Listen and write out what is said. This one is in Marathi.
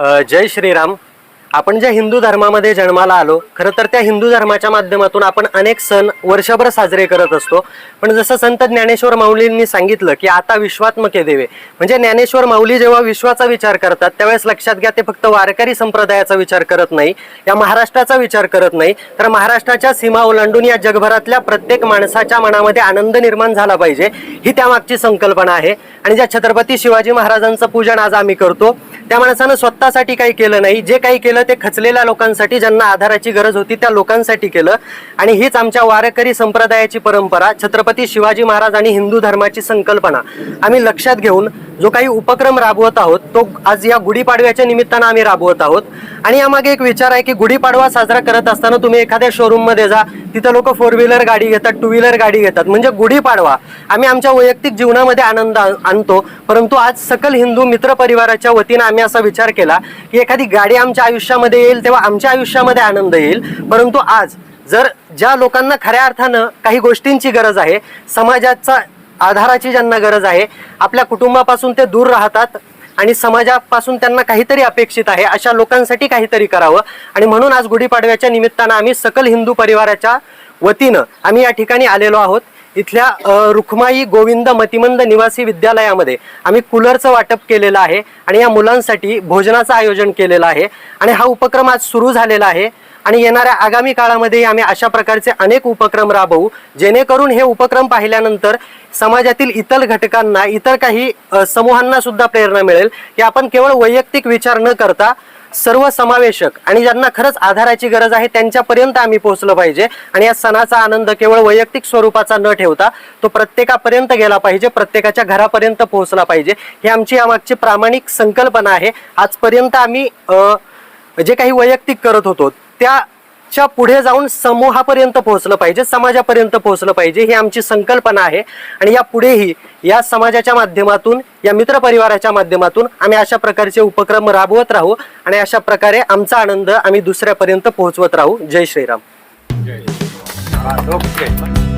जय श्रीराम. आपण ज्या हिंदू धर्मामध्ये जन्माला आलो, खरं तर त्या हिंदू धर्माच्या माध्यमातून आपण अनेक सण वर्षभर साजरे करत असतो. पण जसं संत ज्ञानेश्वर माऊलींनी सांगितलं की आता विश्वात्मके देवे, म्हणजे ज्ञानेश्वर माऊली जेव्हा विश्वाचा विचार करतात त्यावेळेस लक्षात घ्या ते फक्त वारकरी संप्रदायाचा विचार करत नाही, या महाराष्ट्राचा विचार करत नाही, तर महाराष्ट्राच्या सीमा ओलांडून या जगभरातल्या प्रत्येक माणसाच्या मनामध्ये आनंद निर्माण झाला पाहिजे, ही त्यामागची संकल्पना आहे. आणि ज्या छत्रपती शिवाजी महाराजांचं पूजन आज आम्ही करतो त्या माणसानं स्वतःसाठी काही केलं नाही, जे काही केलं ते खचलेल्या लोकांसाठी, ज्यांना आधाराची गरज होती त्या लोकांसाठी केलं. आणि हीच आमच्या वारकरी संप्रदायाची परंपरा, छत्रपती शिवाजी महाराज आणि हिंदू धर्माची संकल्पना आम्ही लक्षात घेऊन जो काही उपक्रम राबवत आहोत तो आज या गुढीपाडव्याच्या निमित्तानं आम्ही राबवत आहोत. आणि यामागे एक विचार आहे की गुढीपाडवा साजरा करत असताना तुम्ही एखाद्या शोरूम मध्ये जा, तिथं लोक 4 व्हीलर गाडी घेतात, 2 व्हीलर गाडी घेतात, म्हणजे गुढीपाडवा आम्ही आमच्या वैयक्तिक जीवनामध्ये आनंद आणतो. परंतु आज सकल हिंदू मित्र परिवाराच्या वतीनं आम्ही असा विचार केला की एखादी गाडी आमच्या आयुष्यामध्ये येईल तेव्हा आमच्या आयुष्यामध्ये आनंद येईल. परंतु आज जर ज्या लोकांना खऱ्या अर्थानं काही गोष्टींची गरज आहे, समाजाचा आधाराची ज्यांना गरज आहे, आपल्या कुटुंबापासून ते दूर राहतात आणि समाजापासून त्यांना काहीतरी अपेक्षित आहे, अशा लोकांसाठी काहीतरी करावं. आणि म्हणून आज गुढीपाडव्याच्या निमित्तानं आम्ही सकल हिंदू परिवाराच्या वतीनं आम्ही या ठिकाणी आलेलो आहोत. इथल्या रुखमाई गोविंद मतिमंद निवासी विद्यालयामध्ये आम्ही कूलरचं वाटप केलेलं आहे आणि या मुलांसाठी भोजनाचं आयोजन केलेलं आहे. आणि हा उपक्रम आज सुरू झालेला आहे आणि येणाऱ्या आगामी काळामध्ये आम्ही अशा प्रकारचे अनेक उपक्रम राबवू, जेणेकरून हे उपक्रम पाहिल्यानंतर समाजातील इतर घटकांना, इतर काही समूहांना सुद्धा प्रेरणा मिळेल की आपण केवळ वैयक्तिक विचार न करता सर्व समावेशक आणि ज्यांना खरंच आधाराची गरज आहे त्यांच्यापर्यंत आम्ही पोहोचलं पाहिजे. आणि या सणाचा आनंद केवळ वैयक्तिक स्वरूपाचा न ठेवता तो प्रत्येकापर्यंत गेला पाहिजे, प्रत्येकाच्या घरापर्यंत पोहोचला पाहिजे. ही आमची यामागची प्रामाणिक संकल्पना आहे. आजपर्यंत आम्ही जे काही वैयक्तिक करत होतो त्याच्या पुढे जाऊन समूहापर्यंत पोहोचलं पाहिजे, समाजापर्यंत पोहोचलं पाहिजे, ही आमची संकल्पना आहे. आणि या पुढेही या समाजाच्या माध्यमातून, या मित्रपरिवाराच्या माध्यमातून आम्ही अशा प्रकारचे उपक्रम राबवत राहू आणि अशा प्रकारे आमचा आनंद आम्ही दुसऱ्यापर्यंत पोहोचवत राहू. जय श्रीराम. ओके.